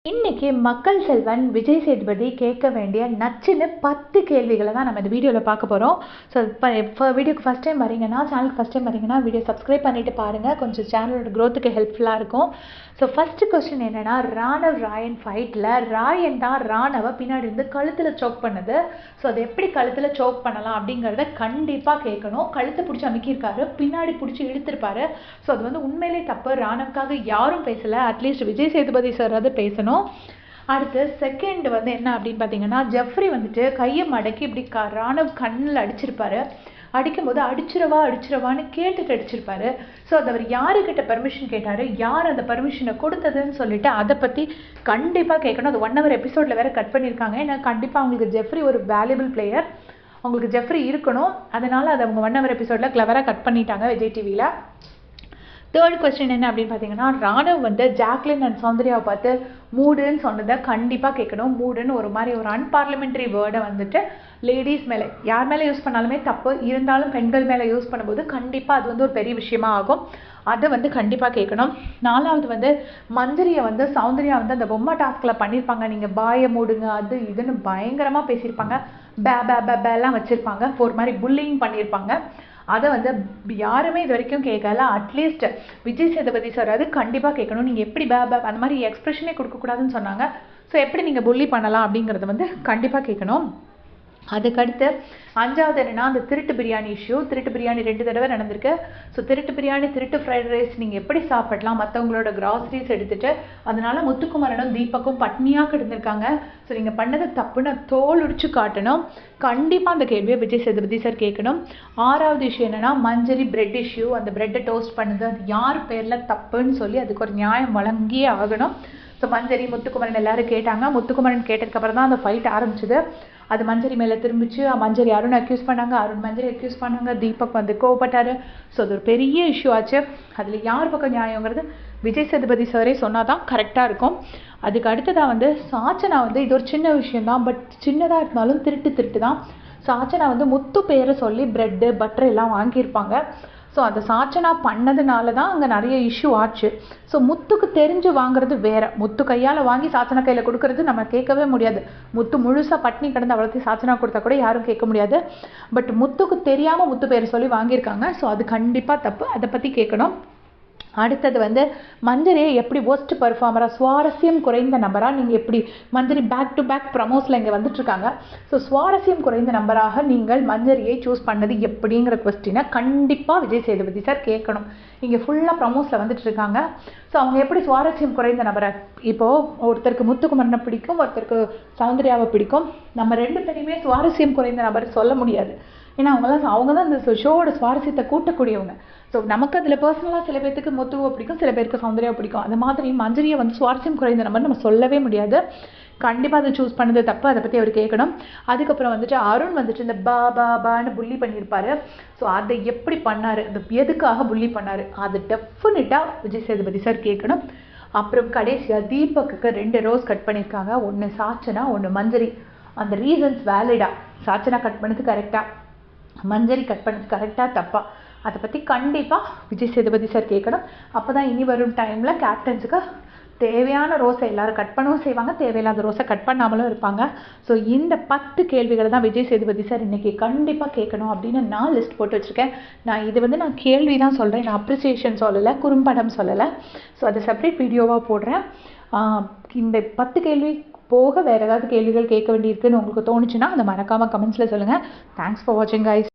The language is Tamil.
இன்னைக்கு மக்கள் செல்வன் விஜய் சேதுபதி கேட்க வேண்டிய நச்சுன்னு 10 கேள்விகளை தான் நம்ம இந்த வீடியோவில் பார்க்க போகிறோம். ஸோ இப்போ வீடியோக்கு ஃபஸ்ட் டைம் வரீங்கன்னா, சேனலுக்கு ஃபஸ்ட் டைம் வரீங்கன்னா வீடியோ சப்ஸ்கிரைப் பண்ணிவிட்டு பாருங்கள், கொஞ்சம் சேனலோட க்ரோத்துக்கு ஹெல்ப்ஃபுல்லாக இருக்கும். ஸோ ஃபஸ்ட்டு கொஸ்டின் என்னென்னா, ராணவ் ராயன் ஃபைட்டில் ராயன் தான் ராணவை பின்னாடி இருந்து கழுத்தில் சோக் பண்ணுது. ஸோ அதை எப்படி கழுத்தில் சோக் பண்ணலாம் அப்படிங்கிறத கண்டிப்பாக கேட்கணும். கழுத்தை பிடிச்சி அமுக்கியிருக்காரு, பின்னாடி பிடிச்சி இழுத்துருப்பாரு. ஸோ அது வந்து உண்மையிலே தப்பு. ராணவுக்காக யாரும் பேசலை, அட்லீஸ்ட் விஜய் சேதுபதி சார் அது பேசணும். அடுத்து செகண்ட் வந்து என்ன அப்படின்னு பார்த்தீங்கன்னா, ஜெஃப்ரி வந்துட்டு கையை மடக்கி இப்படி ராணவ் கண்ணில் அடிச்சிருப்பாரு. அடிக்கும்போது அடிச்சிரவான்னு கேட்டுட்டு அடிச்சிருப்பாரு. ஸோ அது அவர் யாருக்கிட்ட பர்மிஷன் கேட்டார், யார் அந்த பர்மிஷனை கொடுத்ததுன்னு சொல்லிட்டு அதை பற்றி கண்டிப்பாக கேட்கணும். அது 1 hour எபிசோடில் வேறு கட் பண்ணியிருக்காங்க. ஏன்னா கண்டிப்பாக அவங்களுக்கு ஜெஃப்ரி ஒரு வேல்யூபிள் பிளேயர், அவங்களுக்கு ஜெஃப்ரி இருக்கணும். அதனால் அதை அவங்க 1 hour எபிசோடில் கிளவராக கட் பண்ணிட்டாங்க விஜய் டிவியில். தேர்ட் கொஸ்டின் என்ன அப்படின்னு பார்த்தீங்கன்னா, ராணவ் வந்து ஜாக்லின் அண்ட் சௌந்தர்யாவை பார்த்து மூடுன்னு சொன்னதை கண்டிப்பாக கேட்கணும். மூடுன்னு ஒரு மாதிரி ஒரு அன்பார்லிமெண்ட்ரி வேர்டை வந்துட்டு லேடிஸ் மேலே யார் மேலே யூஸ் பண்ணாலுமே தப்பு, இருந்தாலும் பெண்கள் மேலே யூஸ் பண்ணும்போது கண்டிப்பாக அது வந்து ஒரு பெரிய விஷயமா ஆகும். அதை வந்து கண்டிப்பாக கேட்கணும். 4வது வந்து மஞ்சரியை வந்து சௌந்தர்யா வந்து அந்த பொம்மை டாஸ்கில் பண்ணியிருப்பாங்க. நீங்கள் பாயை மூடுங்க அது இதுன்னு பயங்கரமாக பேசியிருப்பாங்க, பேலாம் வச்சுருப்பாங்க, ஒரு மாதிரி புல்லிங் பண்ணியிருப்பாங்க. அதை வந்து யாருமே இது வரைக்கும் கேட்கல. அட்லீஸ்ட் விஜய் சேதுபதி சார் அது கண்டிப்பாக கேட்கணும். நீங்கள் எப்படி அந்த மாதிரி எக்ஸ்பிரஷனே கொடுக்கக்கூடாதுன்னு சொன்னாங்க. ஸோ எப்படி நீங்கள் புல்லி பண்ணலாம் அப்படிங்கிறத வந்து கண்டிப்பாக கேட்கணும். அதுக்கடுத்து 5வது என்னென்னா, அந்த திருட்டு பிரியாணி இஷ்யூ. திருட்டு பிரியாணி 2 தடவை நடந்திருக்கு. ஸோ திருட்டு பிரியாணி, திருட்டு ஃப்ரைட் ரைஸ் நீங்கள் எப்படி சாப்பிடலாம், மற்றவங்களோட கிராசரிஸ் எடுத்துகிட்டு. அதனால முத்துக்குமரனும் தீபக்கும் பட்னியாக கிடந்திருக்காங்க. ஸோ நீங்கள் பண்ணது தப்புன்னு தோல் உரிச்சு காட்டணும். கண்டிப்பாக அந்த கேள்வியை விஜய் சேதுபதி சார் கேட்கணும். 6வது இஷ்யூ என்னென்னா, மஞ்சரி பிரெட் இஷ்யூ. அந்த பிரெட்டை டோஸ்ட் பண்ணுது, அது யார் பேரில் தப்புன்னு சொல்லி அதுக்கு ஒரு நியாயம் வழங்கியே ஆகணும். ஸோ மஞ்சரி முத்துக்குமரன் எல்லாரும் கேட்டாங்க. முத்துக்குமரன் கேட்டதுக்கப்புறம் தான் அந்த ஃபைட் ஆரம்பிச்சுது. அது மஞ்சரி மேலே திரும்பிச்சு. மஞ்சரி அருண் அக்யூஸ் பண்ணாங்க, அருண் மஞ்சரி அக்யூஸ் பண்ணாங்க, தீபக் வந்து கோவப்பட்டார். ஸோ அது ஒரு பெரிய இஷ்யூ ஆச்சு. அதில் யார் பக்கம் நியாயங்கிறது விஜய் சேதுபதி சாரே சொன்னால் தான் கரெக்டாக இருக்கும். அதுக்கு அடுத்ததாக வந்து சாச்சனா வந்து இது ஒரு சின்ன விஷயந்தான், பட் சின்னதாக இருந்தாலும் திருட்டு தான். சாச்சனா வந்து முத்து பேரை சொல்லி ப்ரெட்டு பட்டர் எல்லாம் வாங்கியிருப்பாங்க. ஸோ அந்த சாச்சனா பண்ணதுனால தான் அங்கே நிறைய இஷ்யூ ஆச்சு. ஸோ முத்துக்கு தெரிஞ்சு வாங்குறது வேற, முத்து கையால் வாங்கி சாச்சனா கையில் கொடுக்கறது நம்ம கேட்கவே முடியாது. முத்து முழுசாக பட்னி கிடந்து அவ்வளோத்தையும் சாச்சனா கொடுத்தா கூட யாரும் கேட்க முடியாது. பட் முத்துக்கு தெரியாமல் முத்து பேரை சொல்லி வாங்கியிருக்காங்க. ஸோ அது கண்டிப்பாக தப்பு, அதை பற்றி கேட்கணும். அடுத்தது வந்து மஞ்சரியை எப்படி ஒஸ்ட் பர்ஃபார்மராக, சுவாரஸ்யம் குறைந்த நபராக நீங்கள் எப்படி, மஞ்சரி பேக் டு பேக் ப்ரமோஸில் இங்கே வந்துட்டுருக்காங்க. ஸோ சுவாரஸ்யம் குறைந்த நபராக நீங்கள் மஞ்சரியை சூஸ் பண்ணது எப்படிங்கிற கொஸ்டினை கண்டிப்பாக விஜய் சேதுபதி சார் கேட்கணும். இங்கே ஃபுல்லாக ப்ரமோஸில் வந்துட்டுருக்காங்க. ஸோ அவங்க எப்படி சுவாரஸ்யம் குறைந்த நபரை, இப்போது ஒருத்தருக்கு முத்துக்குமரனை பிடிக்கும், ஒருத்தருக்கு சௌந்தர்யாவை பிடிக்கும். நம்ம 2 பேரையுமே சுவாரஸ்யம் குறைந்த நபர் சொல்ல முடியாது. ஏன்னா அவங்க தான் இந்த ஷோவோட சுவாரஸ்யத்தை கூட்டக்கூடியவங்க. ஸோ நமக்கு அதில் பர்சனலாக சில பேருக்கு முத்துவை பிடிக்கும், சில பேருக்கு சௌந்தர்யாவை பிடிக்கும். அந்த மாதிரி மஞ்சரியை வந்து சுவாரஸ்யம் குறைந்த நம்பர் நம்ம சொல்லவே முடியாது. கண்டிப்பாக அதை சூஸ் பண்ணது தப்பு, அதை பற்றி அவர் கேட்கணும். அதுக்கப்புறம் வந்துட்டு அருண் வந்துட்டு இந்த பான்னு புள்ளி பண்ணியிருப்பாரு. ஸோ அதை எப்படி பண்ணார், அந்த எதுக்காக புள்ளி பண்ணார், அது டெஃபினட்டாக விஜய் சேதுபதி சார் கேட்கணும். அப்புறம் கடைசியாக தீபக்கு 2 ரோஸ் கட் பண்ணியிருக்காங்க, ஒன்று சாச்சனா ஒன்று மஞ்சரி. அந்த ரீசன்ஸ் வேலிடா, சாச்சனா கட் பண்ணது கரெக்டாக, மஞ்சரி கட் பண்ணது கரெக்டாக தப்பா, அதை பற்றி கண்டிப்பாக விஜய் சேதுபதி சார் கேட்கணும். அப்போ தான் இனி வரும் டைமில் கேப்டன்ஸுக்கு தேவையான ரோஸை எல்லோரும் கட் பண்ணவும் செய்வாங்க, தேவையில்லாத ரோஸை கட் பண்ணாமலும் இருப்பாங்க. ஸோ இந்த 10 கேள்விகளை தான் விஜய் சேதுபதி சார் இன்றைக்கி கண்டிப்பாக கேட்கணும் அப்படின்னு நான் லிஸ்ட் போட்டு வச்சுருக்கேன். நான் கேள்வி தான் சொல்கிறேன், நான் அப்ரிசியேஷன் சொல்லலை, குறும்படம் சொல்லலை. ஸோ அதை செப்பரேட் வீடியோவாக போடுறேன். இந்த 10 கேள்வி போக வேறு ஏதாவது கேள்விகள் கேட்க வேண்டியிருக்குன்னு உங்களுக்கு தோணுச்சுன்னா அதை மறக்காமல் கமெண்ட்ஸில் சொல்லுங்கள். தேங்க்ஸ் ஃபார் வாட்சிங் கைஸ்.